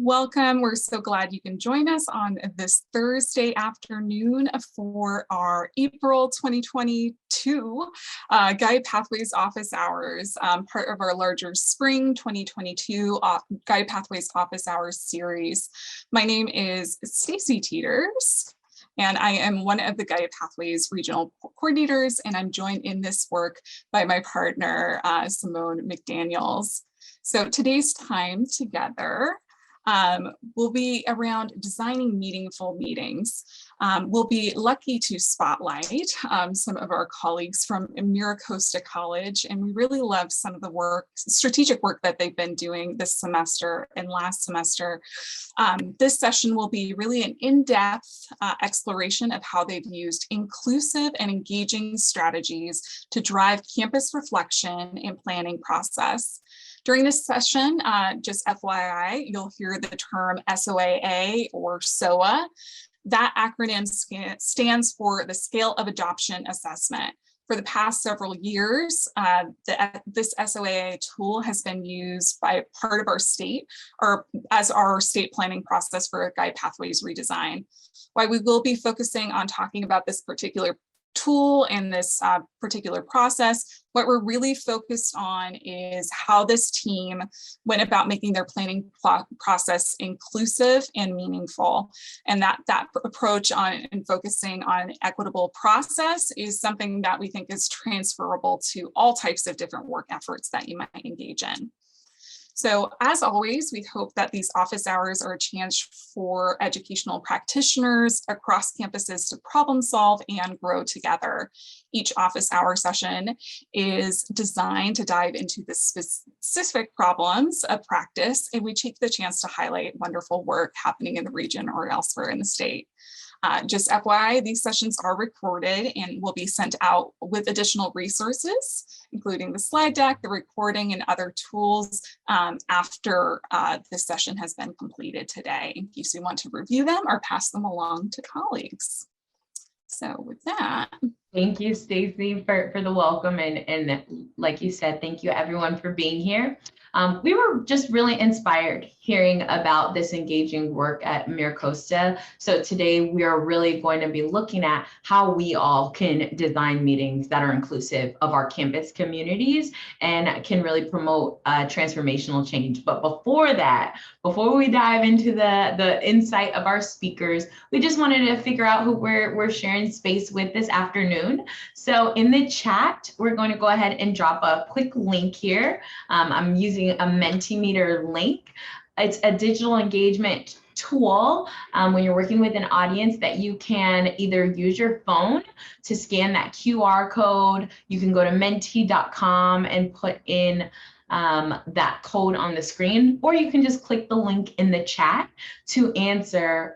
Welcome. We're so glad you can join us on this Thursday afternoon for our April 2022 Guide Pathways office hours, part of our larger spring 2022 Guide Pathways office hours series. My name is Stacy Teeters, and I am one of the Guide Pathways regional coordinators, and I'm joined in this work by my partner, Symone McDaniels. So today's time together will be around designing meaningful meetings. We'll be lucky to spotlight some of our colleagues from MiraCosta College, and we really love some of the strategic work that they've been doing this semester and last semester. This session will be really an in-depth exploration of how they've used inclusive and engaging strategies to drive campus reflection and planning process. During this session, just FYI, you'll hear the term SOAA or SOAA. That acronym stands for the Scale of Adoption Assessment. For the past several years, this SOAA tool has been used by part of our state or as our state planning process for Guide Pathways redesign. While we will be focusing on talking about this particular tool and this particular process, what we're really focused on is how this team went about making their planning process inclusive and meaningful. And that approach on and focusing on equitable process is something that we think is transferable to all types of different work efforts that you might engage in. So as always, we hope that these office hours are a chance for educational practitioners across campuses to problem solve and grow together. Each office hour session is designed to dive into the specific problems of practice, and we take the chance to highlight wonderful work happening in the region or elsewhere in the state. Just FYI, these sessions are recorded and will be sent out with additional resources, including the slide deck, the recording, and other tools after this session has been completed today, in case you want to review them or pass them along to colleagues. So with that. Thank you, Stacy, for the welcome. And like you said, thank you everyone for being here. We were just really inspired hearing about this engaging work at MiraCosta. So today we are really going to be looking at how we all can design meetings that are inclusive of our campus communities and can really promote transformational change. But before that, before we dive into the insight of our speakers, we just wanted to figure out who we're sharing space with this afternoon. So in the chat, we're going to go ahead and drop a quick link here. I'm using a Mentimeter link. It's a digital engagement tool when you're working with an audience that you can either use your phone to scan that QR code. You can go to menti.com and put in that code on the screen, or you can just click the link in the chat to answer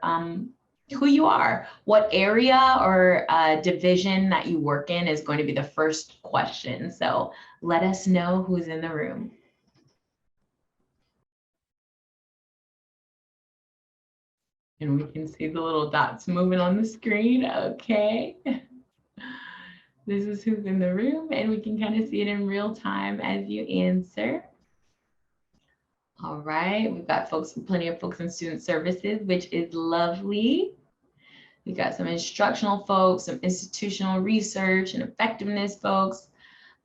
who you are, what area or division that you work in is going to be the first question. So let us know who's in the room. And we can see the little dots moving on the screen. Okay. This is who's in the room, and we can kind of see it in real time as you answer. All right, we've got plenty of folks in student services, which is lovely. We've got some instructional folks, some institutional research and effectiveness folks.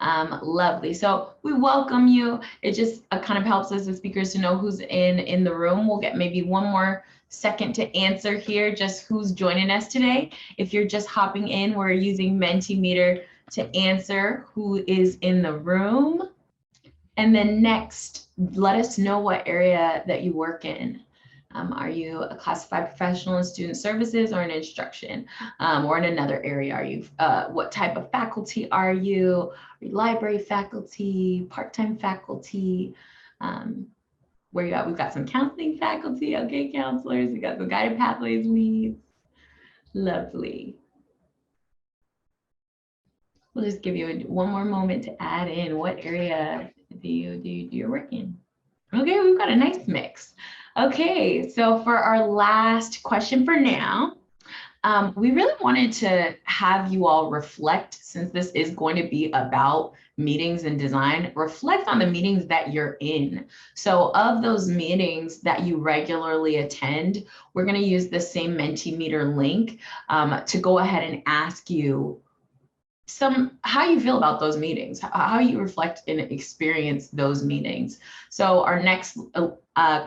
Lovely. So we welcome you. It just kind of helps us as speakers to know who's in the room. We'll get maybe one more second to answer here, just who's joining us today. If you're just hopping in, we're using Mentimeter to answer who is in the room. And then next, let us know what area that you work in. Are you a classified professional in student services or in instruction, or in another area? Are you, what type of faculty are you? Are you library faculty, part-time faculty? Where you at? We've got some counseling faculty. Okay, counselors. We got some guided pathways leads. Lovely. We'll just give you one more moment to add in what area do you work in. Okay, we've got a nice mix. Okay, so for our last question for now, We really wanted to have you all reflect, since this is going to be about meetings and design, reflect on the meetings that you're in. So of those meetings that you regularly attend, we're going to use the same Mentimeter link to go ahead and ask you how you feel about those meetings, how you reflect and experience those meetings. So our next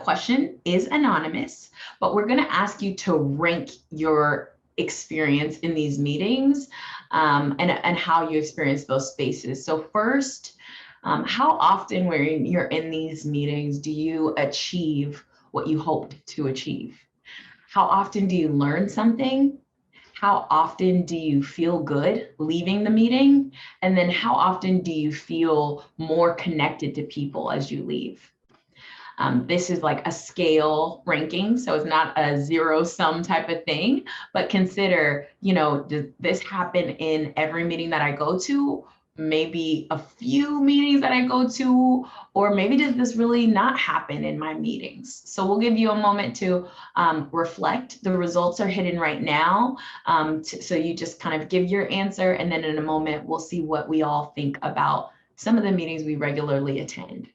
question is anonymous, but we're going to ask you to rank your experience in these meetings and how you experience those spaces. So first, how often when you're in these meetings do you achieve what you hoped to achieve? How often do you learn something? How often do you feel good leaving the meeting? And then how often do you feel more connected to people as you leave? This is like a scale ranking, so it's not a zero sum type of thing, but consider, does this happen in every meeting that I go to? Maybe a few meetings that I go to, or maybe does this really not happen in my meetings? So we'll give you a moment to reflect. The results are hidden right now. So you just kind of give your answer, and then in a moment, we'll see what we all think about some of the meetings we regularly attend.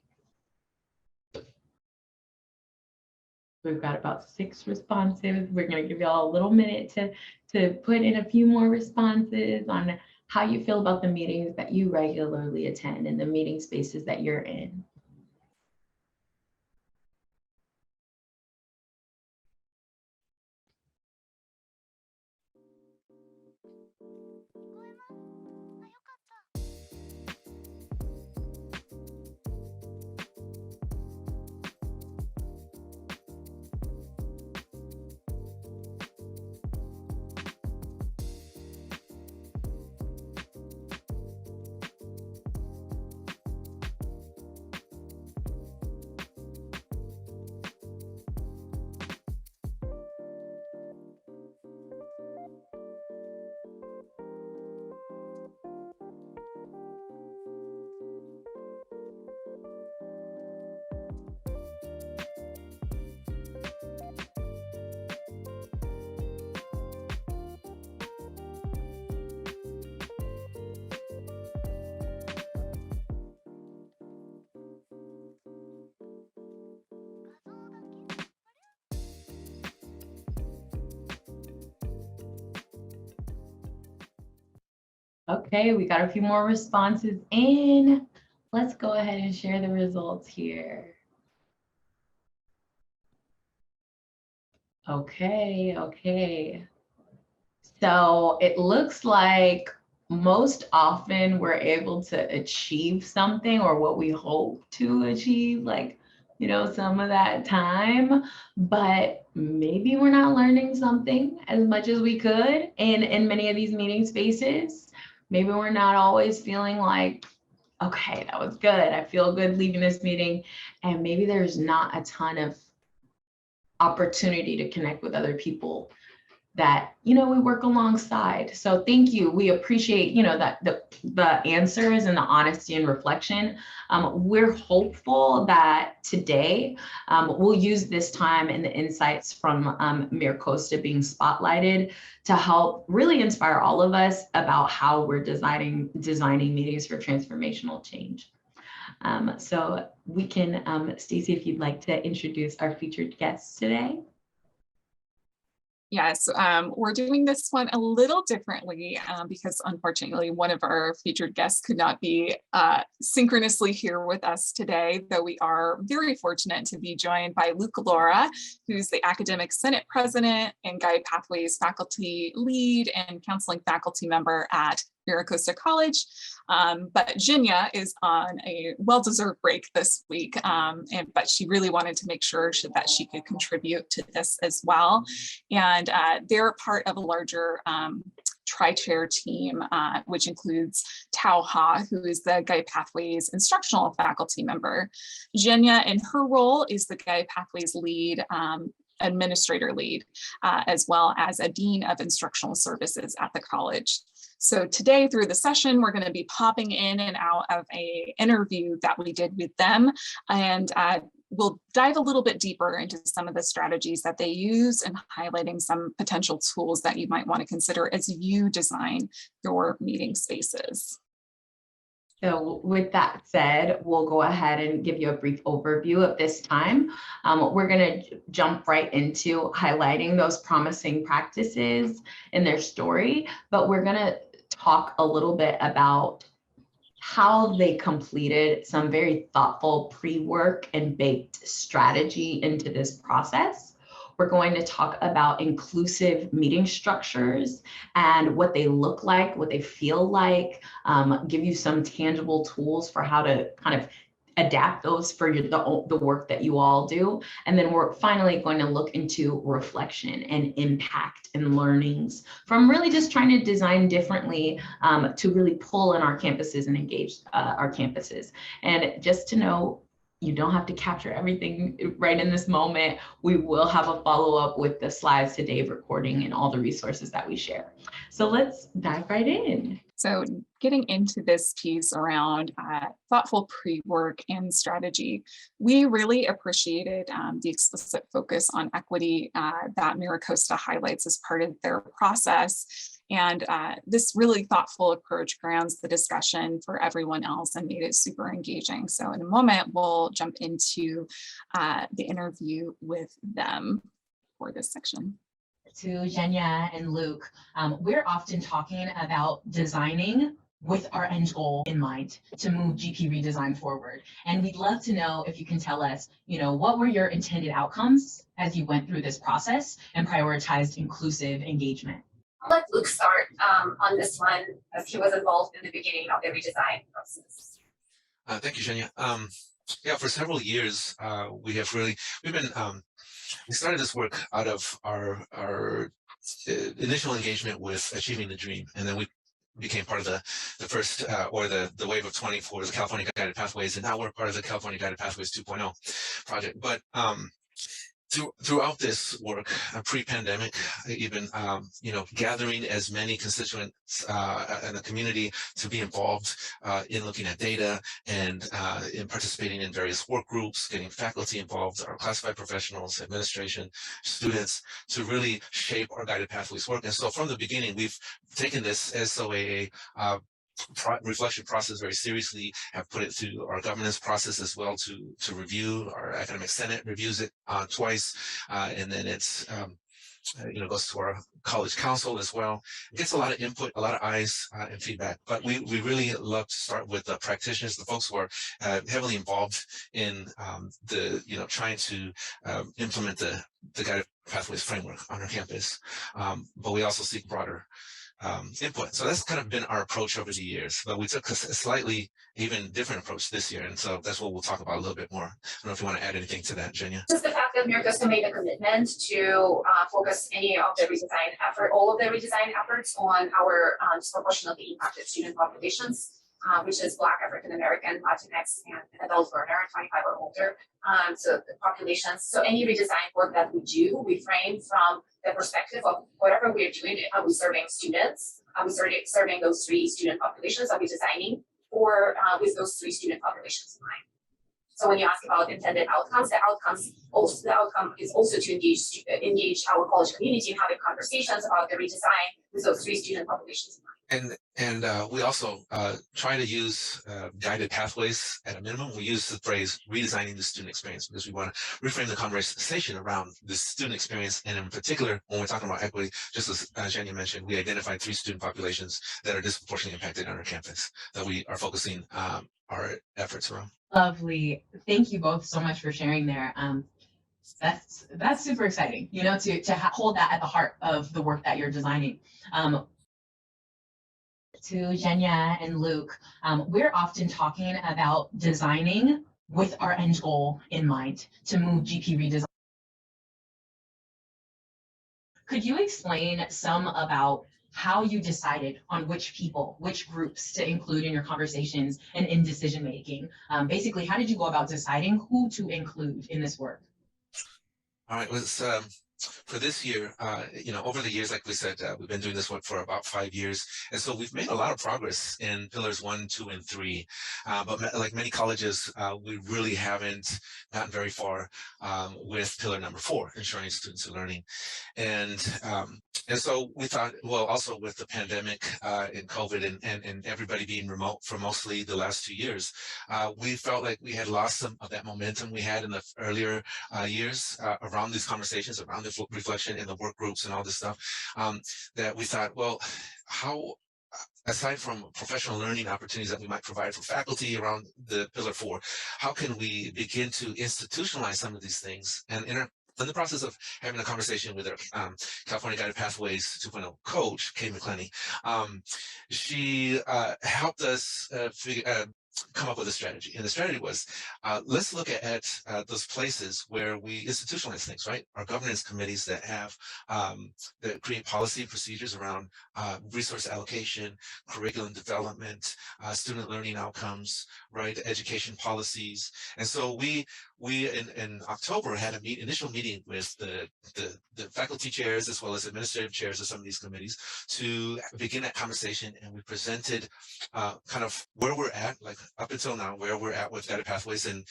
We've got about 6 responses. We're going to give y'all a little minute to put in a few more responses on how you feel about the meetings that you regularly attend and the meeting spaces that you're in. Okay, we got a few more responses in. Let's go ahead and share the results here. Okay. So it looks like most often we're able to achieve something or what we hope to achieve, like, some of that time, but maybe we're not learning something as much as we could in many of these meeting spaces. Maybe we're not always feeling like, okay, that was good. I feel good leaving this meeting. And maybe there's not a ton of opportunity to connect with other people that, we work alongside. So thank you. We appreciate, that the answers and the honesty and reflection. We're hopeful that today we'll use this time and the insights from MiraCosta being spotlighted to help really inspire all of us about how we're designing meetings for transformational change. So we can, Stacy, if you'd like to introduce our featured guests today. Yes, we're doing this one a little differently because unfortunately one of our featured guests could not be synchronously here with us today, though we are very fortunate to be joined by Luke Lara, who's the Academic Senate President and Guide Pathways Faculty Lead and Counseling Faculty Member at MiraCosta College. But Zhenya is on a well-deserved break this week, but she really wanted to make sure that she could contribute to this as well. And they're part of a larger tri-chair team, which includes Tao Ha, who is the Guide Pathways instructional faculty member. Zhenya, in her role, is the Guide Pathways lead, administrator lead, as well as a dean of instructional services at the college. So today through the session, we're going to be popping in and out of an interview that we did with them. And we'll dive a little bit deeper into some of the strategies that they use and highlighting some potential tools that you might want to consider as you design your meeting spaces. So with that said, we'll go ahead and give you a brief overview of this time. We're going to jump right into highlighting those promising practices in their story, but we're going to talk a little bit about how they completed some very thoughtful pre-work and baked strategy into this process. We're going to talk about inclusive meeting structures and what they look like, what they feel like, give you some tangible tools for how to kind of adapt those for the work that you all do. And then we're finally going to look into reflection and impact and learnings from really just trying to design differently to really pull in our campuses and engage our campuses. And just to know, you don't have to capture everything right in this moment. We will have a follow-up with the slides today, recording and all the resources that we share. So let's dive right in. So getting into this piece around thoughtful pre-work and strategy, we really appreciated the explicit focus on equity that MiraCosta highlights as part of their process. And this really thoughtful approach grounds the discussion for everyone else and made it super engaging. So in a moment, we'll jump into the interview with them for this section. To Zhenya and Luke, we're often talking about designing with our end goal in mind to move GP redesign forward. And we'd love to know if you can tell us, what were your intended outcomes as you went through this process and prioritized inclusive engagement? I'll let Luke start on this one, as he was involved in the beginning of the redesign process. Thank you, Zhenya. Yeah, for several years, we started this work out of our initial engagement with Achieving the Dream, and then we became part of the first or the wave of 20 for the California Guided Pathways, and now we're part of the California Guided Pathways 2.0 project. But throughout this work, pre-pandemic, even gathering as many constituents in the community to be involved in looking at data and in participating in various work groups, getting faculty involved, our classified professionals, administration, students, to really shape our guided pathways work. And so from the beginning, we've taken this SOAA reflection process very seriously, have put it through our governance process as well to review. Our academic senate reviews it twice, and then it's goes to our college council as well. It gets a lot of input, a lot of eyes and feedback, but we really love to start with the practitioners, the folks who are heavily involved in trying to implement the guided pathways framework on our campus, but we also seek broader input. So that's kind of been our approach over the years, but we took a slightly even different approach this year. And so that's what we'll talk about a little bit more. I don't know if you want to add anything to that, Zhenya. Just the fact that MiraCosta made a commitment to focus any of the redesign effort, all of the redesign efforts on our disproportionately impacted student populations, which is Black, African American, Latinx, and adult learner, 25 or older. So the populations. So any redesign work that we do, we frame from the perspective of whatever we're doing. Are we serving students? Are we serving those three student populations? Are we designing for with those three student populations in mind? So when you ask about intended outcomes, the outcome is also to engage our college community in having conversations about the redesign with those three student populations in mind. And we also try to use guided pathways at a minimum. We use the phrase redesigning the student experience because we want to reframe the conversation around the student experience. And in particular, when we're talking about equity, just as Zhenya mentioned, we identified three student populations that are disproportionately impacted on our campus that we are focusing our efforts around. Lovely. Thank you both so much for sharing there. That's super exciting, to hold that at the heart of the work that you're designing. To Zhenya and Luke, we're often talking about designing with our end goal in mind to move GP redesign. Could you explain some about how you decided on which people, which groups to include in your conversations and in decision making? Basically, how did you go about deciding who to include in this work? All right, for this year, over the years, like we said, we've been doing this work for about 5 years. And so we've made a lot of progress in pillars 1, 2, and 3. But like many colleges, we really haven't gotten very far with pillar number 4, ensuring students are learning. And so we thought, well, also with the pandemic and COVID and everybody being remote for mostly the last 2 years, we felt like we had lost some of that momentum we had in the earlier years around these conversations, around the reflection in the work groups and all this stuff, that we thought, well, how, aside from professional learning opportunities that we might provide for faculty around the pillar 4, how can we begin to institutionalize some of these things? And in the process of having a conversation with our California Guided Pathways 2.0 coach, Kay McClenny, she helped us come up with a strategy. And the strategy was, let's look at those places where we institutionalize things, right? Our governance committees that have, that create policy procedures around resource allocation, curriculum development, student learning outcomes, right? Education policies. And so we in October had an initial meeting with the faculty chairs as well as administrative chairs of some of these committees to begin that conversation. And we presented kind of where we're at, like up until now, where we're at with Guided Pathways, and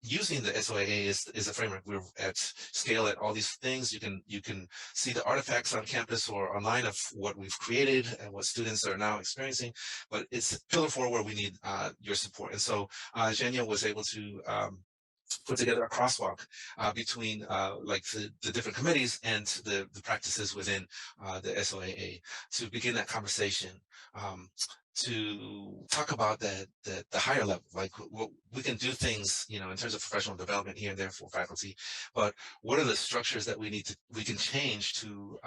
using the SOAA is a framework. We're at scale at all these things. You can see the artifacts on campus or online of what we've created and what students are now experiencing, but it's pillar 4 where we need your support. And so Zhenya was able to put together a crosswalk between like the different committees and the practices within the SOAA to begin that conversation, to talk about the higher level, like we can do things, in terms of professional development here and there for faculty, but what are the structures that we can change to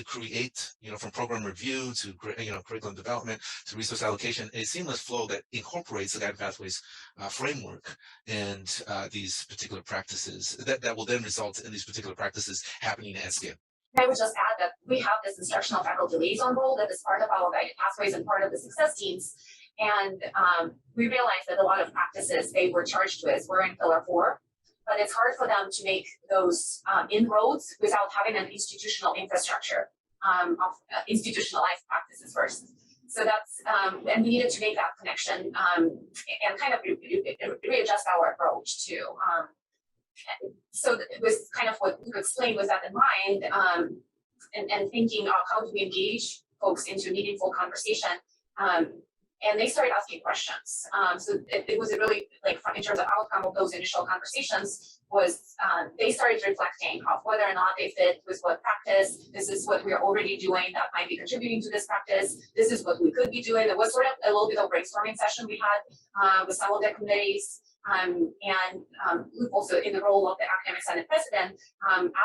create, from program review to curriculum development to resource allocation, a seamless flow that incorporates the Guided Pathways framework and these particular practices that will then result in these particular practices happening at scale. I would just add that we have this instructional faculty liaison role that is part of our Guided Pathways and part of the success teams. And we realized that a lot of practices they were charged with were in pillar 4, but it's hard for them to make those inroads without having an institutional infrastructure of institutionalized practices first. So that's, and we needed to make that connection and kind of readjust our approach to so it was kind of what Luke explained with that in mind, and thinking of how do we engage folks into meaningful conversation. And they started asking questions. So it was a really, like, in terms of outcome of those initial conversations was they started reflecting of whether or not they fit with what practice. This is what we're already doing that might be contributing to this practice. This is what we could be doing. There was sort of a little bit of brainstorming session we had with some of the committees. Luke also, in the role of the academic senate president,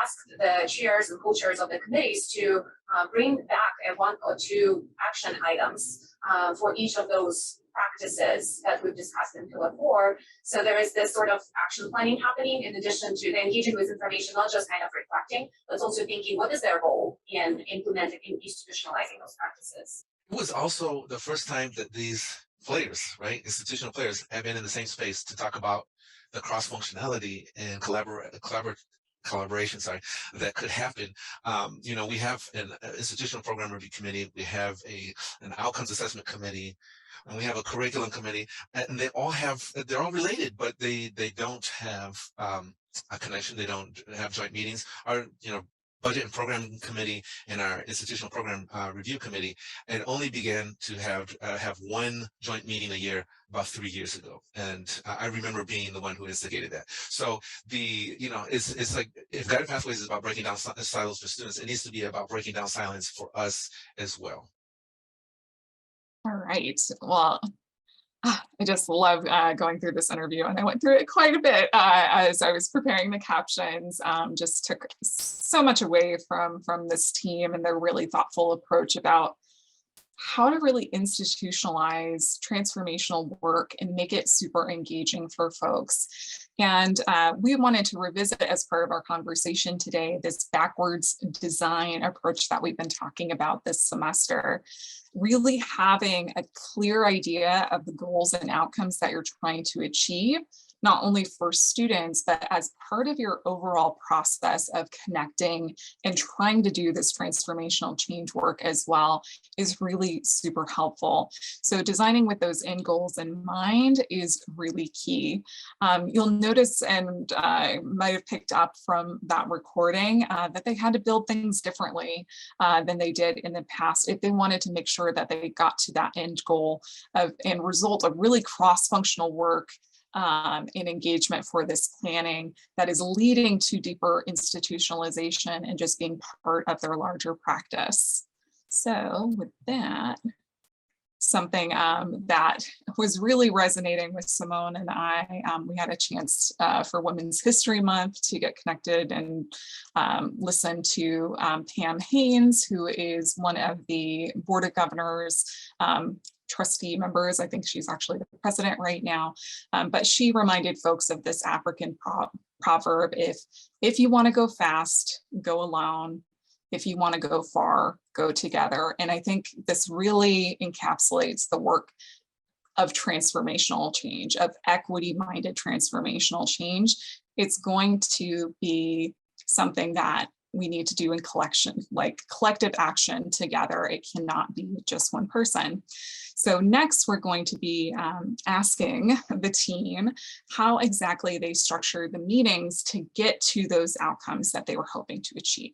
asked the chairs and co-chairs of the committees to bring back 1 or 2 action items for each of those practices that we've discussed in pillar 4. So there is this sort of action planning happening in addition to the engaging with information, not just kind of reflecting, but also thinking what is their role in implementing and institutionalizing those practices. It was also the first time that these players, right, institutional players, have been in the same space to talk about the cross-functionality and collaboration, that could happen. We have an institutional program review committee, we have an outcomes assessment committee, and we have a curriculum committee, and they're all related, but they don't have a connection. They don't have joint meetings. Our budget and program committee and our institutional program review committee, and only began to have one joint meeting a year about 3 years ago. And I remember being the one who instigated that. So it's like, if Guided Pathways is about breaking down silos for students, it needs to be about breaking down silence for us as well. All right. Well, I just love going through this interview, and I went through it quite a bit as I was preparing the captions. Just took so much away from this team and their really thoughtful approach about how to really institutionalize transformational work and make it super engaging for folks. And we wanted to revisit, as part of our conversation today, this backwards design approach that we've been talking about this semester. Really having a clear idea of the goals and outcomes that you're trying to achieve, not only for students, but as part of your overall process of connecting and trying to do this transformational change work as well is really super helpful. So designing with those end goals in mind is really key. You'll notice, and I might have picked up from that recording, that they had to build things differently than they did in the past if they wanted to make sure that they got to that end goal of and result of really cross-functional work in engagement for this planning that is leading to deeper institutionalization and just being part of their larger practice. So with that, something that was really resonating with Symone and I, we had a chance for Women's History Month to get connected and listen to Pam Haynes, who is one of the Board of Governors trustee members. I think she's actually the president right now, but she reminded folks of this African proverb: if you want to go fast, go alone. If you want to go far, go together. And I think this really encapsulates the work of transformational change, of equity-minded transformational change. It's going to be something that we need to do in collective action together. It cannot be just one person. So next, we're going to be asking the team how exactly they structured the meetings to get to those outcomes that they were hoping to achieve.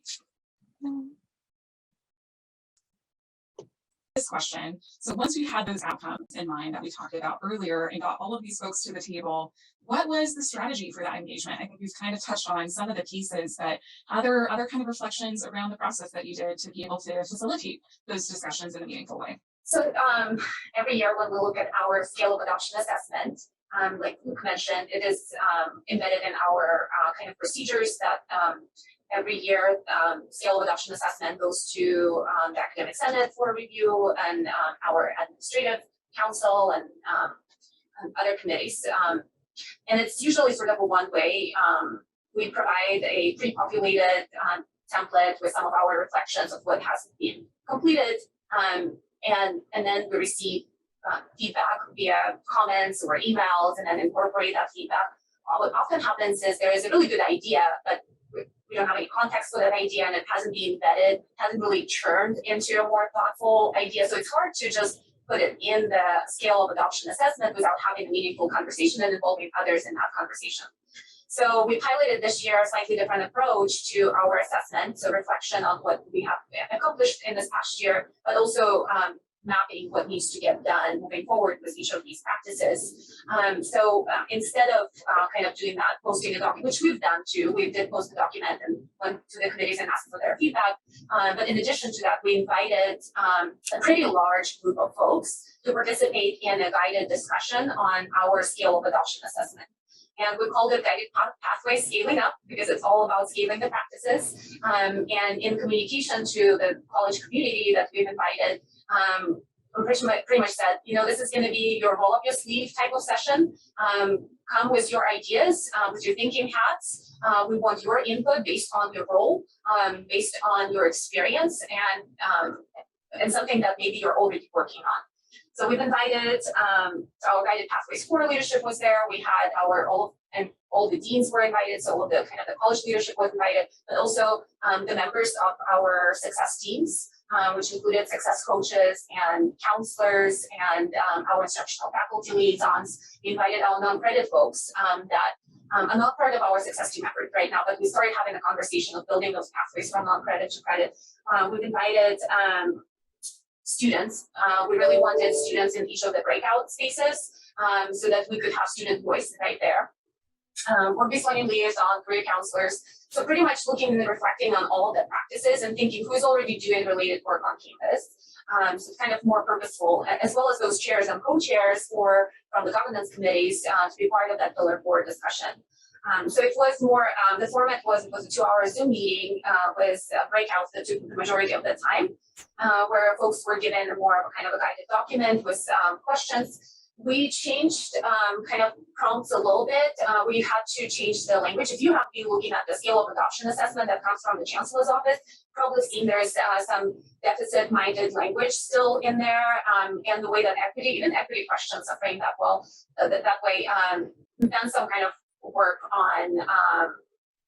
This question. So once we had those outcomes in mind that we talked about earlier and got all of these folks to the table, what was the strategy for that engagement? I think we've kind of touched on some of the pieces, but other kind of reflections around the process that you did to be able to facilitate those discussions in a meaningful way. So every year when we look at our scale of adoption assessment, like Luke mentioned, it is embedded in our kind of procedures that every year, scale of adoption assessment goes to the academic senate for review and our administrative council and other committees. And it's usually sort of a one-way. We provide a pre-populated template with some of our reflections of what has been completed, and then we receive feedback via comments or emails, and then incorporate that feedback. What often happens is there is a really good idea, but we don't have any context for that idea, and it hasn't been vetted, hasn't really churned into a more thoughtful idea. So it's hard to just put it in the scale of adoption assessment without having a meaningful conversation and involving others in that conversation. So we piloted this year a slightly different approach to our assessment, so reflection on what we have accomplished in this past year, but also mapping what needs to get done moving forward with each of these practices. So instead of kind of doing that, posting a document, which we've done too, we did post a document and went to the committees and asked for their feedback. But in addition to that, we invited a pretty large group of folks to participate in a guided discussion on our scale of adoption assessment. And we called it Guided Pathway Scaling Up because it's all about scaling the practices. And in communication to the college community that we've invited, we pretty much said, you know, this is going to be your roll up your sleeve type of session. Come with your ideas, with your thinking hats. We want your input based on your role, based on your experience, and something that maybe you're already working on. So we've invited our Guided Pathways Core leadership was there. We had all the deans were invited, so all the kind of the college leadership was invited, but also the members of our success teams, which included success coaches and counselors and our instructional faculty liaisons. We invited our non-credit folks that are not part of our success team effort right now, but we started having a conversation of building those pathways from non-credit to credit. We've invited students. We really wanted students in each of the breakout spaces so that we could have student voice right there. Work-based learning liaison, career counselors. So pretty much looking and reflecting on all of the practices and thinking who's already doing related work on campus. So it's kind of more purposeful, as well as those chairs and co-chairs from the governance committees to be part of that pillar board discussion. So it was more, the format was a 2-hour Zoom meeting with breakouts that took the majority of the time, where folks were given more of a kind of a guided document with questions. We changed kind of prompts a little bit. We had to change the language. If you have been looking at the scale of adoption assessment that comes from the chancellor's office, probably seen there's some deficit-minded language still in there, and the way that even equity questions are framed that well, that way We've done some kind of work on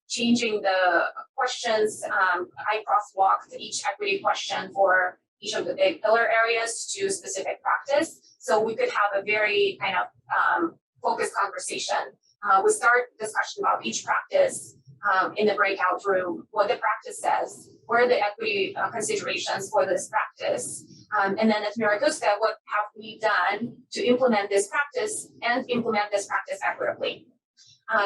changing the questions. I crosswalked each equity question for each of the big pillar areas to specific practice. So we could have a very kind of focused conversation. We start discussion about each practice in the breakout room, what the practice says, what are the equity considerations for this practice, and then at MiraCosta, what have we done to implement this practice and implement this practice equitably?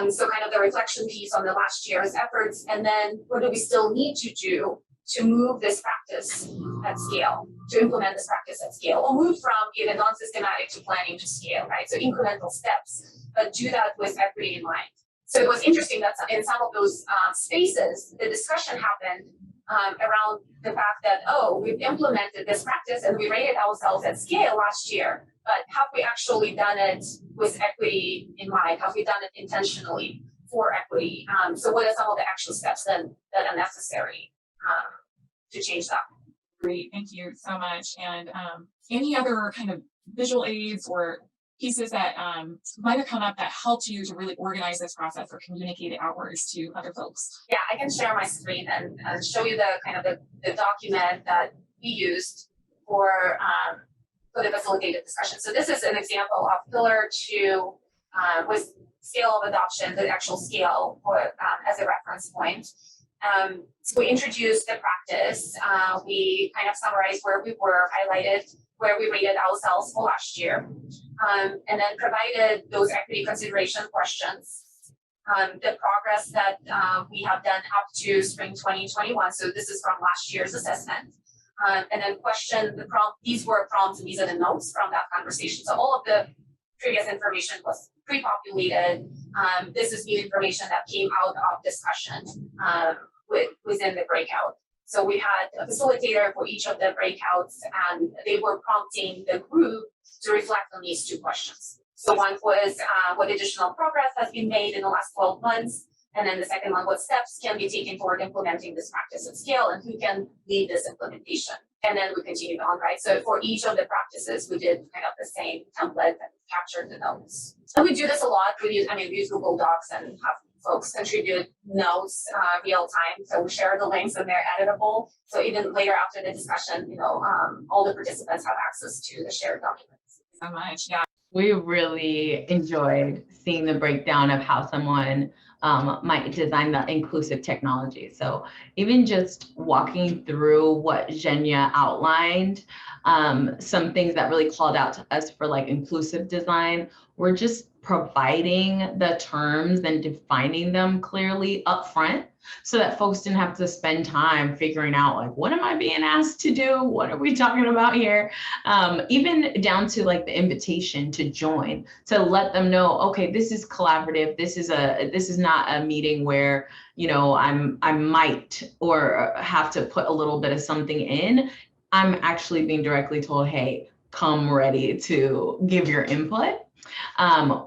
So kind of the reflection piece on the last year's efforts, and then what do we still need to do to move this practice at scale, to implement this practice at scale, or move from either non-systematic to planning to scale, right? So incremental steps, but do that with equity in mind. So it was interesting that in some of those spaces, the discussion happened around the fact that, oh, we've implemented this practice and we rated ourselves at scale last year, but have we actually done it with equity in mind? Have we done it intentionally for equity? So what are some of the actual steps then that are necessary to change that? Great, thank you so much. And any other kind of visual aids or pieces that might have come up that helped you to really organize this process or communicate it outwards to other folks? Yeah, I can share my screen and show you the kind of the document that we used for the facilitated discussion. So this is an example of pillar 2 with scale of adoption, the actual scale for as a reference point. So we introduced the practice. We kind of summarized where we were, highlighted where we rated ourselves for last year, and then provided those equity consideration questions, the progress that we have done up to spring 2021. So this is from last year's assessment. And then question the prompt. These were prompts and these are the notes from that conversation. So all of the previous information was pre-populated. This is new information that came out of discussion within the breakout. So we had a facilitator for each of the breakouts, and they were prompting the group to reflect on these 2 questions. So one was what additional progress has been made in the last 12 months, and then the second one, what steps can be taken toward implementing this practice at scale, and who can lead this implementation? And then we continued on, right? So for each of the practices, we did kind of the same template that captured the notes. And we do this a lot. We use Google Docs and have folks contribute notes real time. So we share the links and they're editable. So even later after the discussion, all the participants have access to the shared documents. So much, yeah. We really enjoyed seeing the breakdown of how someone might design the inclusive technology. So even just walking through what Zhenya outlined, some things that really called out to us for like inclusive design, we're just providing the terms and defining them clearly up front so that folks didn't have to spend time figuring out like, what am I being asked to do? What are we talking about here? Even down to like the invitation to join, to let them know, okay, this is collaborative. This is not a meeting where, I might or have to put a little bit of something in. I'm actually being directly told, hey, come ready to give your input.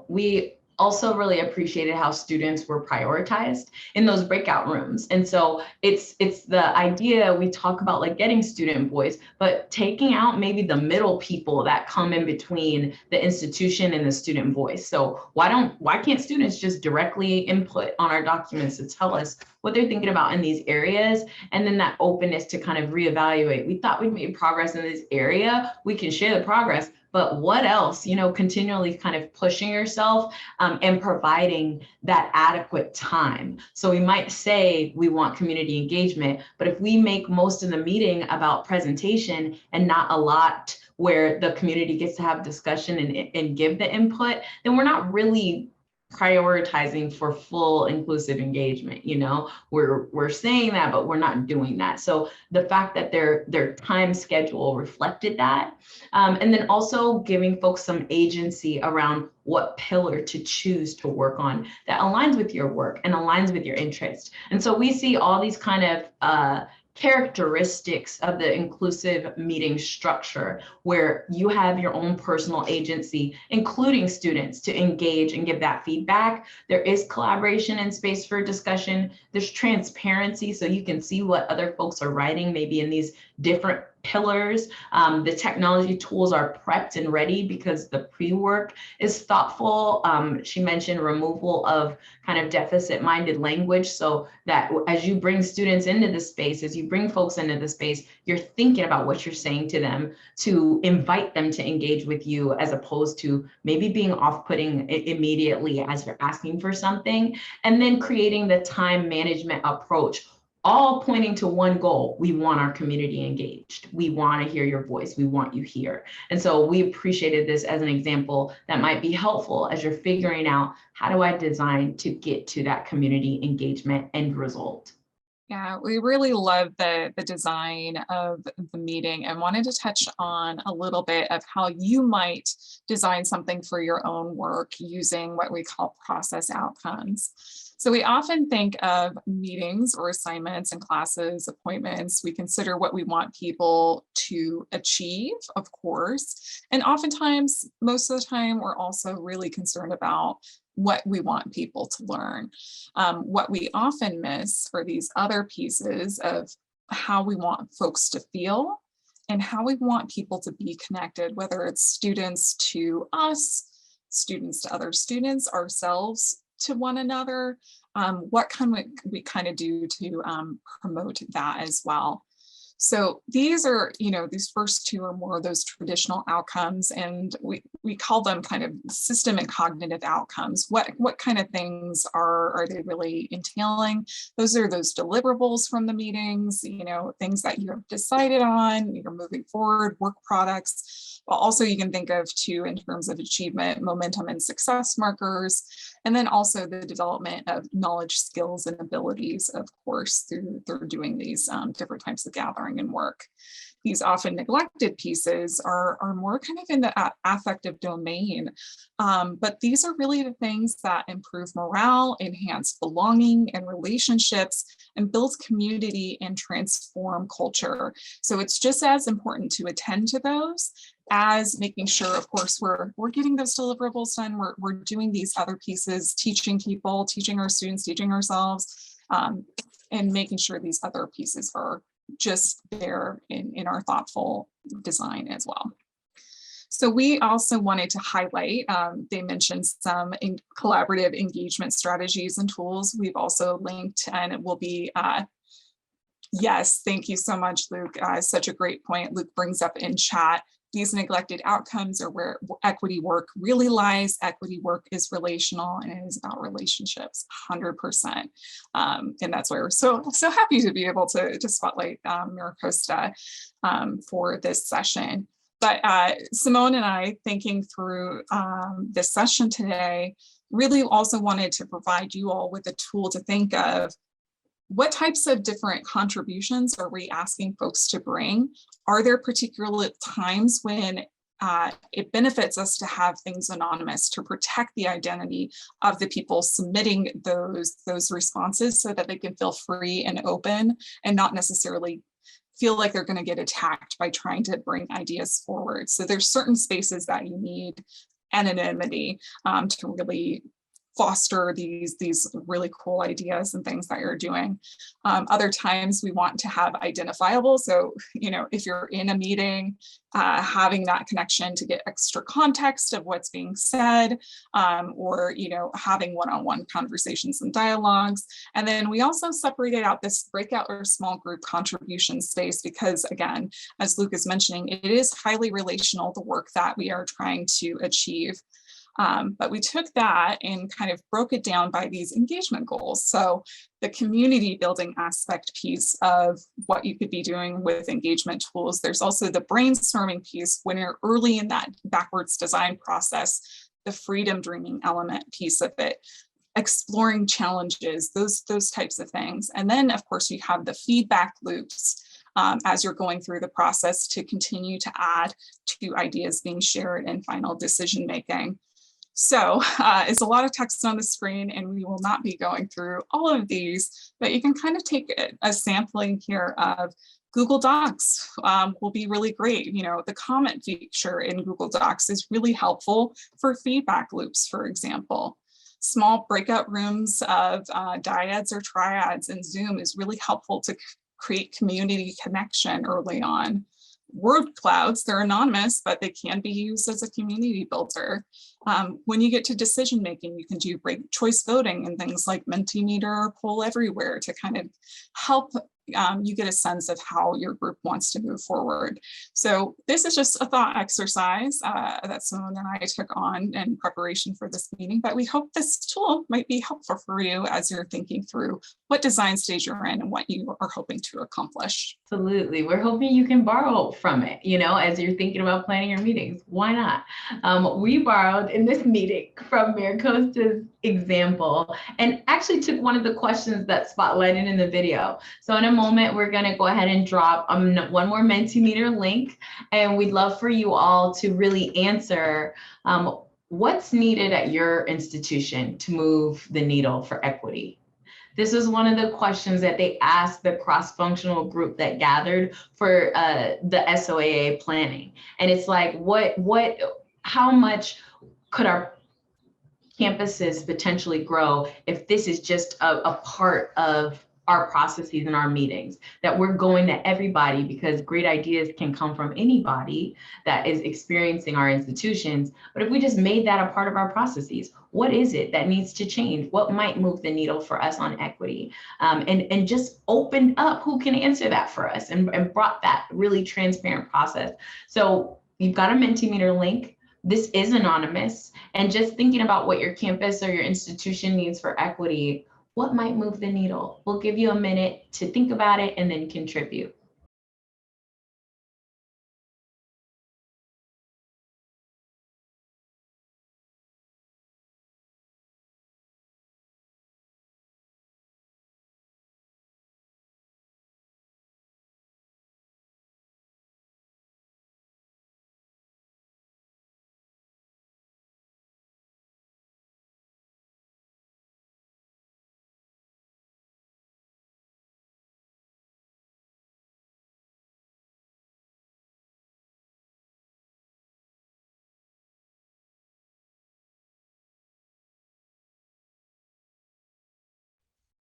We also really appreciated how students were prioritized in those breakout rooms. And so it's the idea we talk about like getting student voice, but taking out maybe the middle people that come in between the institution and the student voice. So why can't students just directly input on our documents to tell us what they're thinking about in these areas? And then that openness to kind of reevaluate. We thought we'd made progress in this area. We can share the progress, but what else, continually kind of pushing yourself and providing that adequate time. So we might say we want community engagement, but if we make most of the meeting about presentation and not a lot where the community gets to have discussion and give the input, then we're not really prioritizing for full inclusive engagement. We're saying that, but we're not doing that. So the fact that their time schedule reflected that, and then also giving folks some agency around what pillar to choose to work on that aligns with your work and aligns with your interest. And so we see all these kind of characteristics of the inclusive meeting structure where you have your own personal agency, including students, to engage and give that feedback. There is collaboration and space for discussion. There's transparency, so you can see what other folks are writing, maybe in these different pillars. The technology tools are prepped and ready because the pre-work is thoughtful. She mentioned removal of kind of deficit-minded language, so that as you bring students into the space, as you bring folks into the space, you're thinking about what you're saying to them to invite them to engage with you, as opposed to maybe being off-putting immediately as you're asking for something. And then creating the time management approach, all pointing to one goal. We want our community engaged. We want to hear your voice. We want you here. And so we appreciated this as an example that might be helpful as you're figuring out, how do I design to get to that community engagement end result? Yeah, we really love the design of the meeting and wanted to touch on a little bit of how you might design something for your own work using what we call process outcomes. So we often think of meetings or assignments and classes, appointments. We consider what we want people to achieve, of course. And oftentimes, most of the time, we're also really concerned about what we want people to learn. What we often miss are these other pieces of how we want folks to feel and how we want people to be connected, whether it's students to us, students to other students, ourselves to one another. What can we kind of do to promote that as well? So these are, these first two are more of those traditional outcomes, and we call them kind of system and cognitive outcomes. What kind of things are they really entailing? Those are those deliverables from the meetings, things that you have decided on, you're moving forward, work products. But also you can think of too in terms of achievement, momentum, and success markers. And then also the development of knowledge, skills, and abilities, of course, through doing these different types of gathering and work. These often neglected pieces are more kind of in the affective domain, but these are really the things that improve morale, enhance belonging and relationships, and build community and transform culture. So it's just as important to attend to those as making sure, of course, we're getting those deliverables done. We're doing these other pieces, teaching people, teaching our students, teaching ourselves, and making sure these other pieces are just there in our thoughtful design as well. So we also wanted to highlight, they mentioned some collaborative engagement strategies and tools. We've also linked, and it will be, yes, thank you so much, Luke. Such a great point. Luke brings up in chat, these neglected outcomes are where equity work really lies. Equity work is relational, and it is about relationships, 100%. And that's why we're so happy to be able to spotlight MiraCosta for this session. But Symone and I, thinking through this session today, really also wanted to provide you all with a tool to think of what types of different contributions are we asking folks to bring? Are there particular times when it benefits us to have things anonymous to protect the identity of the people submitting those responses so that they can feel free and open and not necessarily feel like they're going to get attacked by trying to bring ideas forward? So there's certain spaces that you need anonymity to really foster these really cool ideas and things that you're doing. Other times we want to have identifiable. So, if you're in a meeting, having that connection to get extra context of what's being said, or, having one-on-one conversations and dialogues. And then we also separated out this breakout or small group contribution space because, again, as Luke is mentioning, it is highly relational, the work that we are trying to achieve. But we took that and kind of broke it down by these engagement goals. So the community building aspect piece of what you could be doing with engagement tools. There's also the brainstorming piece when you're early in that backwards design process, the freedom dreaming element piece of it, exploring challenges, those types of things. And then, of course, you have the feedback loops as you're going through the process to continue to add to ideas being shared and final decision making. So it's a lot of text on the screen, and we will not be going through all of these, but you can kind of take a sampling here of Google Docs will be really great. The comment feature in Google Docs is really helpful for feedback loops, for example. Small breakout rooms of dyads or triads in Zoom is really helpful to create community connection early on. word clouds. They're anonymous, but they can be used as a community builder. When you get to decision making, you can do ranked choice voting and things like Mentimeter or Poll Everywhere to kind of help you get a sense of how your group wants to move forward. So this is just a thought exercise that Symone and I took on in preparation for this meeting, but we hope this tool might be helpful for you as you're thinking through what design stage you're in and what you are hoping to accomplish. Absolutely. We're hoping you can borrow from it, as you're thinking about planning your meetings. Why not? We borrowed in this meeting from MiraCosta's example and actually took one of the questions that spotlighted in the video. So in a moment, we're going to go ahead and drop one more Mentimeter link, and we'd love for you all to really answer what's needed at your institution to move the needle for equity. This was one of the questions that they asked the cross-functional group that gathered for the SOAA planning. And it's like, how much could our campuses potentially grow if this is just a part of our processes and our meetings, that we're going to everybody, because great ideas can come from anybody that is experiencing our institutions. But if we just made that a part of our processes, what is it that needs to change? What might move the needle for us on equity? And just opened up who can answer that for us and brought that really transparent process. So you've got a Mentimeter link. This is anonymous. And just thinking about what your campus or your institution needs for equity, what might move the needle? We'll give you a minute to think about it and then contribute.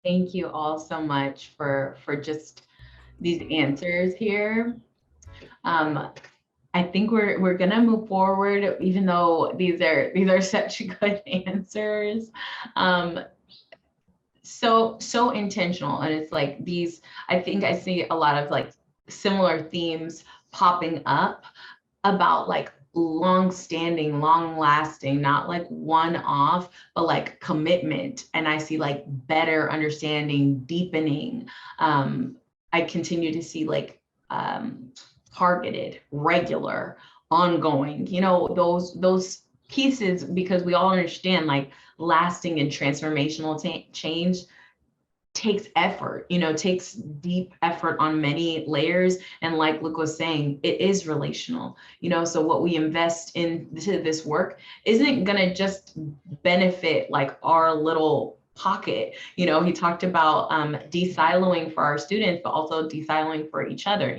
Thank you all so much for just these answers here. I think we're gonna move forward, even though these are such good answers. So intentional, and it's like these. I think I see a lot of like similar themes popping up about like long-standing, long-lasting, not like one-off, but like commitment. And I see like better understanding, deepening. I continue to see like targeted, regular, ongoing, those pieces, because we all understand like lasting and transformational change takes effort, takes deep effort on many layers. And like Luke was saying, it is relational, so what we invest into this work isn't going to just benefit like our little pocket. He talked about de-siloing for our students, but also de-siloing for each other.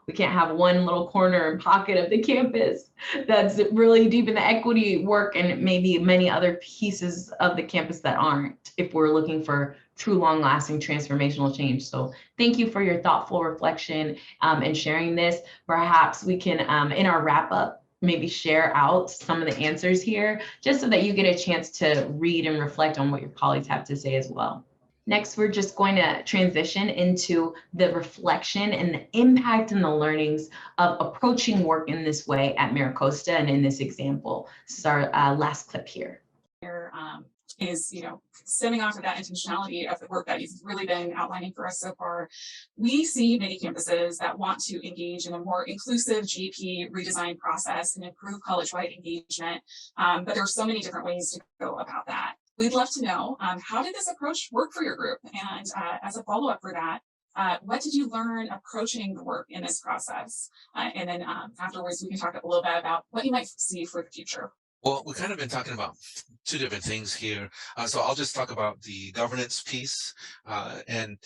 We can't have one little corner and pocket of the campus that's really deep in the equity work and maybe many other pieces of the campus that aren't, if we're looking for true long-lasting transformational change. So thank you for your thoughtful reflection and sharing this. Perhaps we can, in our wrap-up, maybe share out some of the answers here, just so that you get a chance to read and reflect on what your colleagues have to say as well. Next, we're just going to transition into the reflection and the impact and the learnings of approaching work in this way at MiraCosta and in this example. This is our last clip here. Is, stemming off of that intentionality of the work that you've really been outlining for us so far. We see many campuses that want to engage in a more inclusive GP redesign process and improve college-wide engagement, but there are so many different ways to go about that. We'd love to know, how did this approach work for your group? And as a follow-up for that, what did you learn approaching the work in this process? And then afterwards, we can talk a little bit about what you might see for the future. Well, we've kind of been talking about two different things here. So I'll just talk about the governance piece. And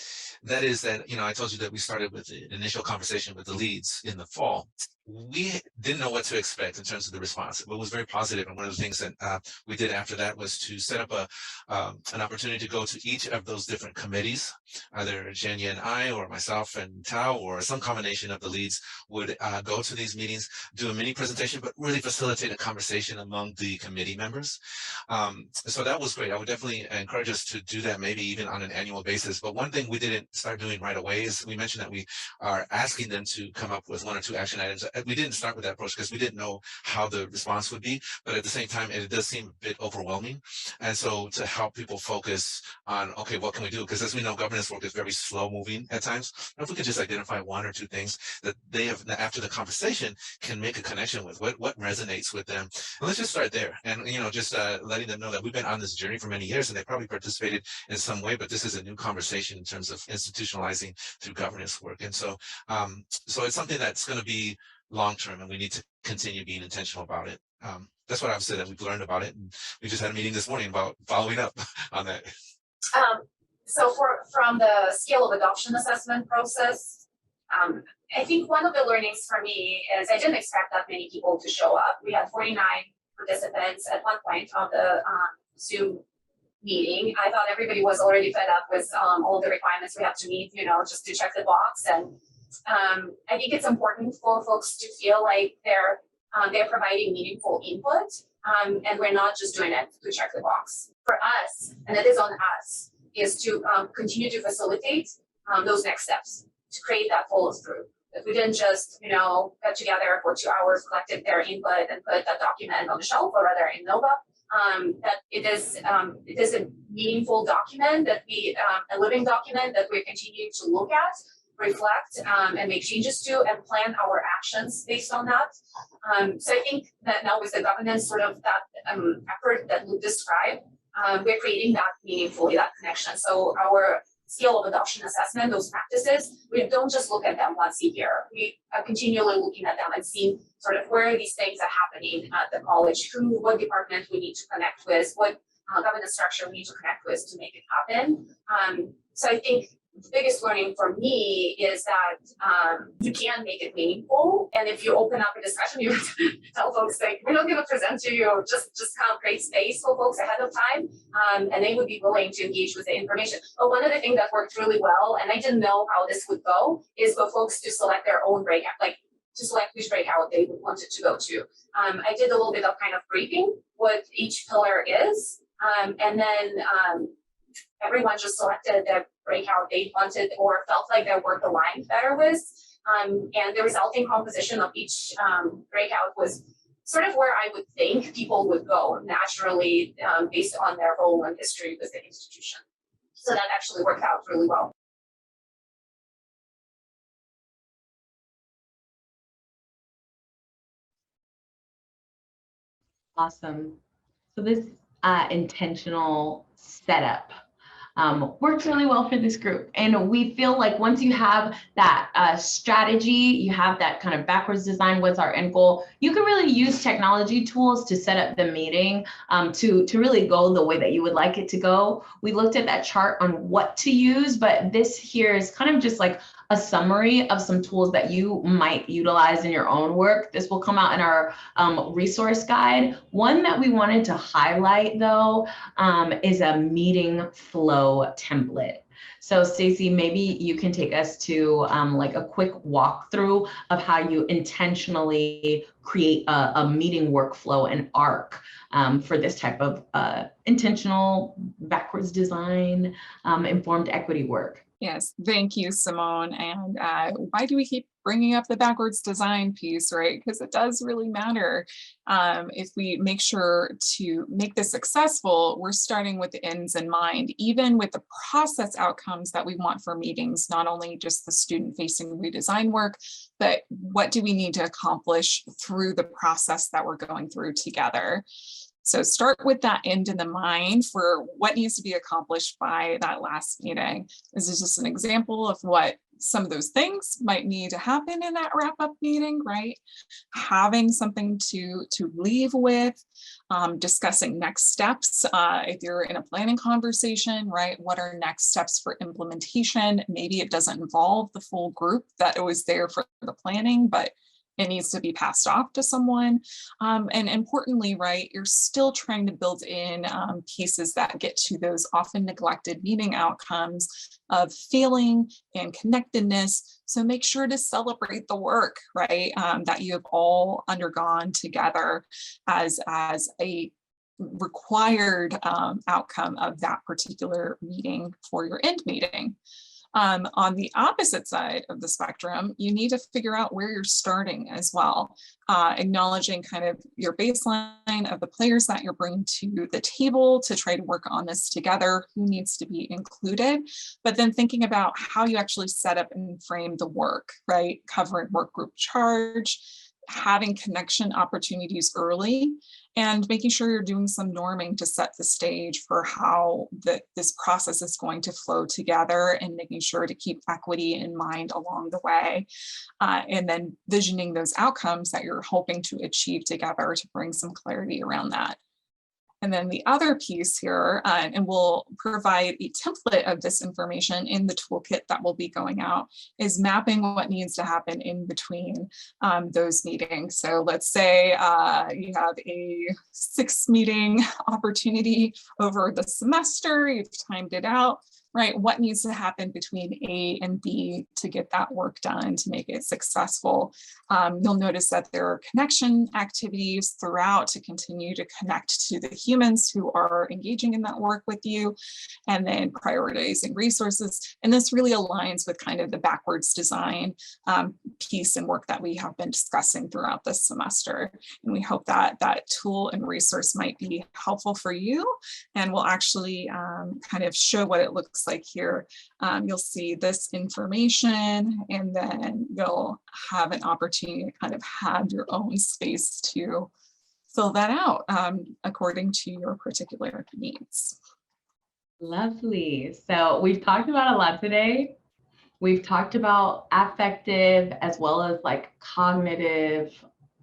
that is that, I told you that we started with the initial conversation with the leads in the fall. we didn't know what to expect in terms of the response. It was very positive, and one of the things that we did after that was to set up an opportunity to go to each of those different committees. Either Zhenya and I, or myself and Tao, or some combination of the leads would go to these meetings, do a mini presentation, but really facilitate a conversation among the committee members. So that was great. I would definitely encourage us to do that, maybe even on an annual basis. But one thing we didn't start doing right away is we mentioned that we are asking them to come up with 1 or 2 action items. We didn't start with that approach because we didn't know how the response would be, but at the same time, it does seem a bit overwhelming. And so to help people focus on, okay, what can we do? Because as we know, governance work is very slow moving at times. If we could just identify 1 or 2 things that they have, after the conversation, can make a connection with, what resonates with them. And let's just start there. And, just letting them know that we've been on this journey for many years, and they probably participated in some way, but this is a new conversation in terms of institutionalizing through governance work. And so, so it's something that's going to be long-term, and we need to continue being intentional about it. That's what I've said that we've learned about it. And we just had a meeting this morning about following up on that. So from the scale of adoption assessment process, I think one of the learnings for me is I didn't expect that many people to show up. We had 49 participants at one point of the Zoom meeting. I thought everybody was already fed up with all the requirements we have to meet, just to check the box. And I think it's important for folks to feel like they're providing meaningful input, and we're not just doing it to check the box. For us, and it is on us, is to continue to facilitate those next steps, to create that follow through. That we didn't just, get together for 2 hours, collected their input, and put that document on the shelf, or rather in Nova. That it is a meaningful document, that a living document that we continue to look at, reflect, and make changes to, and plan our actions based on that. So I think that now with the governance sort of that effort that Luke described, we're creating that meaningfully, that connection. So our scale of adoption assessment, those practices, we don't just look at them once a year. We are continually looking at them and seeing sort of where these things are happening at the college, what department we need to connect with, what governance structure we need to connect with to make it happen. So I think the biggest learning for me is that you can make it meaningful. And if you open up a discussion, you tell folks, like, we're not going to present to you, just kind of create space for folks ahead of time. And they would be willing to engage with the information. But one other thing that worked really well, and I didn't know how this would go, is for folks to select their own breakout, like to select which breakout they would want it to go to. I did a little bit of kind of briefing what each pillar is. And then everyone just selected the breakout they wanted or felt like their work aligned better with. And the resulting composition of each breakout was sort of where I would think people would go naturally based on their role and history with the institution. So that actually worked out really well. Awesome. So this intentional setup works really well for this group. And we feel like once you have that strategy, you have that kind of backwards design, what's our end goal, you can really use technology tools to set up the meeting to really go the way that you would like it to go. We looked at that chart on what to use, but this here is kind of just like a summary of some tools that you might utilize in your own work. This will come out in our resource guide. One that we wanted to highlight though is a meeting flow template. So Stacy, maybe you can take us to like a quick walkthrough of how you intentionally create a meeting workflow and arc for this type of intentional backwards design informed equity work. Yes, thank you, Symone. And why do we keep bringing up the backwards design piece, right? Because it does really matter. If we make sure to make this successful, we're starting with the ends in mind, even with the process outcomes that we want for meetings, not only just the student-facing redesign work, but what do we need to accomplish through the process that we're going through together. So start with that end in the mind for what needs to be accomplished by that last meeting. This is just an example of what some of those things might need to happen in that wrap-up meeting, right? Having something to leave with, discussing next steps. If you're in a planning conversation, right? What are next steps for implementation? Maybe it doesn't involve the full group that was there for the planning, but it needs to be passed off to someone. And importantly, right, you're still trying to build in pieces that get to those often neglected meeting outcomes of feeling and connectedness. So make sure to celebrate the work, right, that you have all undergone together as a required outcome of that particular meeting for your end meeting. On the opposite side of the spectrum, you need to figure out where you're starting as well, acknowledging kind of your baseline of the players that you're bringing to the table to try to work on this together, who needs to be included, but then thinking about how you actually set up and frame the work, right? Covering work group charge, having connection opportunities early, and making sure you're doing some norming to set the stage for how this process is going to flow together, and making sure to keep equity in mind along the way. And then visioning those outcomes that you're hoping to achieve together to bring some clarity around that. And then the other piece here, and we'll provide a template of this information in the toolkit that will be going out, is mapping what needs to happen in between those meetings. So let's say you have a 6-meeting opportunity over the semester, you've timed it out, right? What needs to happen between A and B to get that work done, to make it successful? You'll notice that there are connection activities throughout to continue to connect to the humans who are engaging in that work with you, and then prioritizing resources. And this really aligns with kind of the backwards design piece and work that we have been discussing throughout this semester. And we hope that that tool and resource might be helpful for you, and we'll actually kind of show what it looks like here. You'll see this information, and then you'll have an opportunity to kind of have your own space to fill that out according to your particular needs. Lovely. So we've talked about a lot today. We've talked about affective as well as like cognitive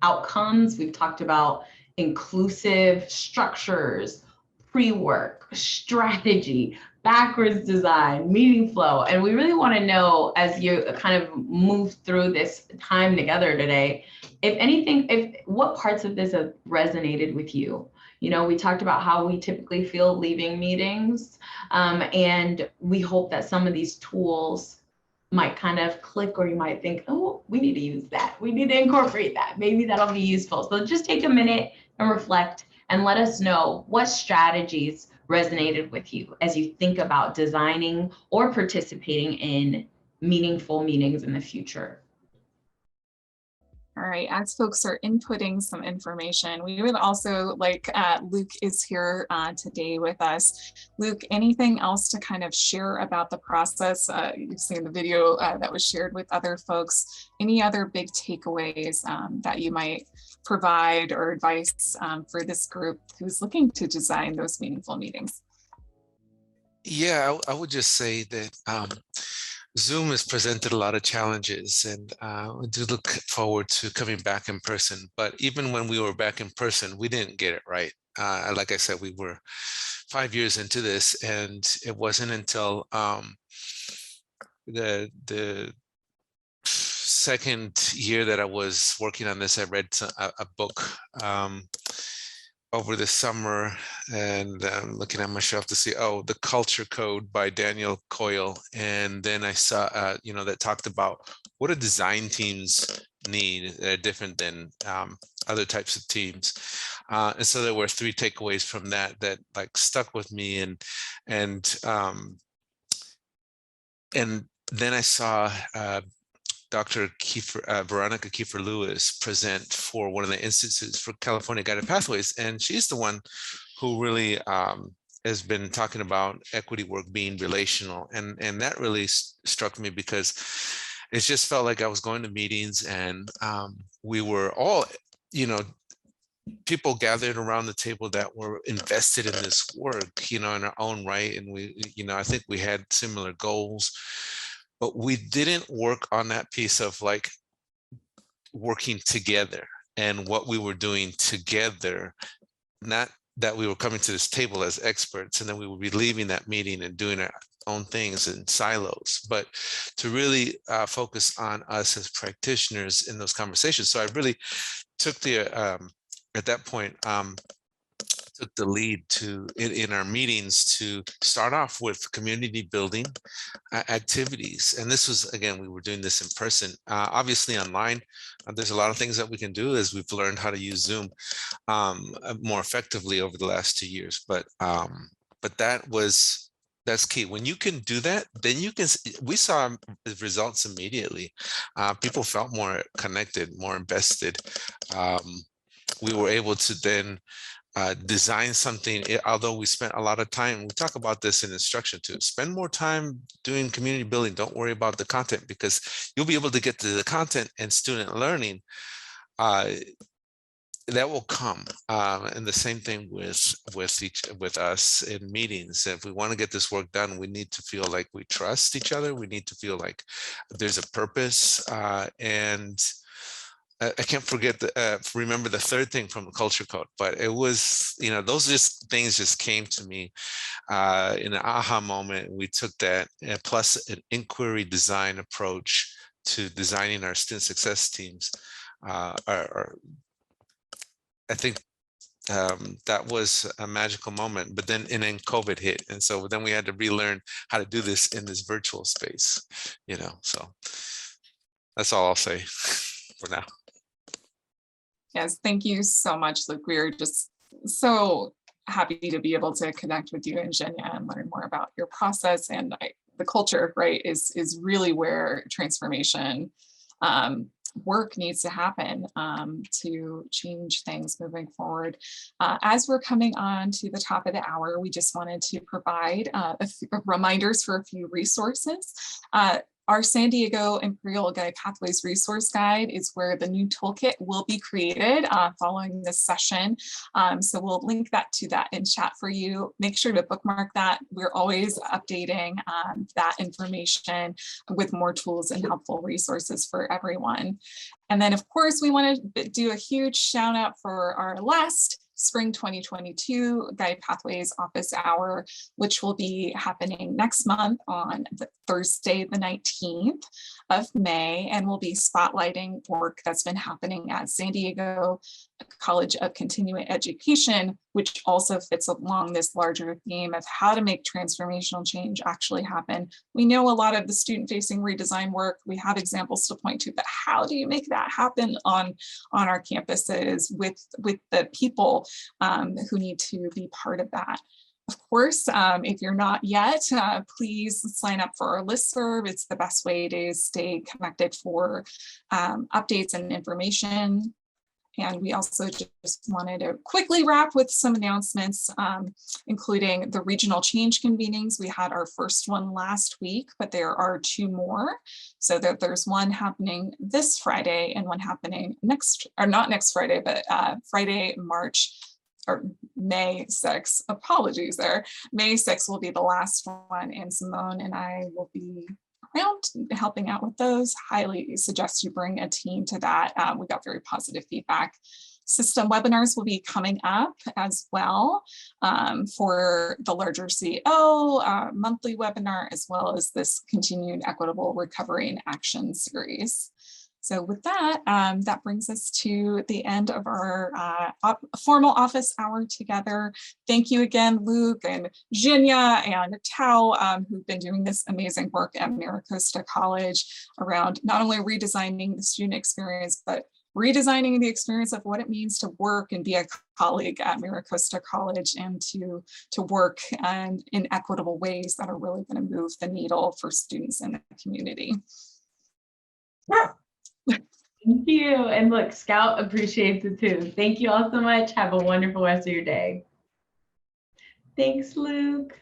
outcomes. We've talked about inclusive structures, pre-work, strategy, backwards design, meeting flow. And we really want to know, as you kind of move through this time together today, if anything, what parts of this have resonated with you? You know, we talked about how we typically feel leaving meetings, and we hope that some of these tools might kind of click, or you might think, oh, we need to use that. We need to incorporate that. Maybe that'll be useful. So just take a minute and reflect and let us know what strategies resonated with you as you think about designing or participating in meaningful meetings in the future. All right, as folks are inputting some information, we would also like, Luke is here today with us. Luke, anything else to kind of share about the process? You've seen the video that was shared with other folks. Any other big takeaways that you might provide or advice for this group who's looking to design those meaningful meetings? Yeah, I would just say that Zoom has presented a lot of challenges, and we do look forward to coming back in person. But even when we were back in person, we didn't get it right. Like I said, we were 5 years into this, and it wasn't until the second year that I was working on this, I read a book over the summer, and looking at my shelf to see, oh, The Culture Code by Daniel Coyle. And then I saw, that talked about what do design teams need that are different than other types of teams. And so there were 3 takeaways from that like stuck with me. And then I saw Dr. Veronica Kiefer-Lewis present for one of the institutes for California Guided Pathways. And she's the one who really has been talking about equity work being relational. And that really struck me, because it just felt like I was going to meetings, and we were all, people gathered around the table that were invested in this work, in our own right. And we, I think we had similar goals. But we didn't work on that piece of like working together and what we were doing together, not that we were coming to this table as experts, and then we would be leaving that meeting and doing our own things in silos, but to really focus on us as practitioners in those conversations. So I really took the, at that point, took the lead in our meetings to start off with community building activities. And this was, again, we were doing this in person. Obviously online, there's a lot of things that we can do as we've learned how to use Zoom more effectively over the last 2 years. But that's key. When you can do that, then you can, we saw the results immediately. People felt more connected, more invested. We were able to then design something, although we spent a lot of time, we talk about this in instruction too, spend more time doing community building. Don't worry about the content, because you'll be able to get to the content and student learning. That will come, and the same thing with us in meetings. If we want to get this work done, we need to feel like we trust each other. We need to feel like there's a purpose, and I can't forget remember the third thing from the culture code, but it was, those things just came to me in an aha moment. We took that plus an inquiry design approach to designing our student success teams. I think that was a magical moment, but then COVID hit. And so then we had to relearn how to do this in this virtual space, so that's all I'll say for now. Yes, thank you so much, Luke. We're just so happy to be able to connect with you and Zhenya and learn more about your process. And the culture, right, is really where transformation work needs to happen to change things moving forward. As we're coming on to the top of the hour, we just wanted to provide reminders for a few resources. Our San Diego Imperial Guide Pathways Resource Guide is where the new toolkit will be created following this session. So we'll link to that in chat for you. Make sure to bookmark that. We're always updating that information with more tools and helpful resources for everyone. And then, of course, we want to do a huge shout out for our last Spring 2022 Guide Pathways Office Hour, which will be happening next month on Thursday, the 19th of May, and we'll be spotlighting work that's been happening at San Diego College of Continuing Education, which also fits along this larger theme of how to make transformational change actually happen. We know a lot of the student-facing redesign work, we have examples to point to, but how do you make that happen on our campuses with the people who need to be part of that? Of course, if you're not yet, please sign up for our listserv. It's the best way to stay connected for updates and information. And we also just wanted to quickly wrap with some announcements, including the regional change convenings. We had our first one last week, but there are 2 more. So that there's one happening this Friday and one happening not next Friday, but Friday, May 6th. Apologies there. May 6th will be the last one, and Symone and I will be around helping out with those. Highly suggest you bring a team to that. We got very positive feedback. System webinars will be coming up as well for the larger CEO monthly webinar, as well as this continued equitable recovery and action series. So with that, that brings us to the end of our formal office hour together. Thank you again, Luke and Zhenya and Tao, who've been doing this amazing work at MiraCosta College around not only redesigning the student experience, but redesigning the experience of what it means to work and be a colleague at MiraCosta College, and to work in equitable ways that are really going to move the needle for students in the community. Thank you. And look, Scout appreciates it too. Thank you all so much. Have a wonderful rest of your day. Thanks, Luke.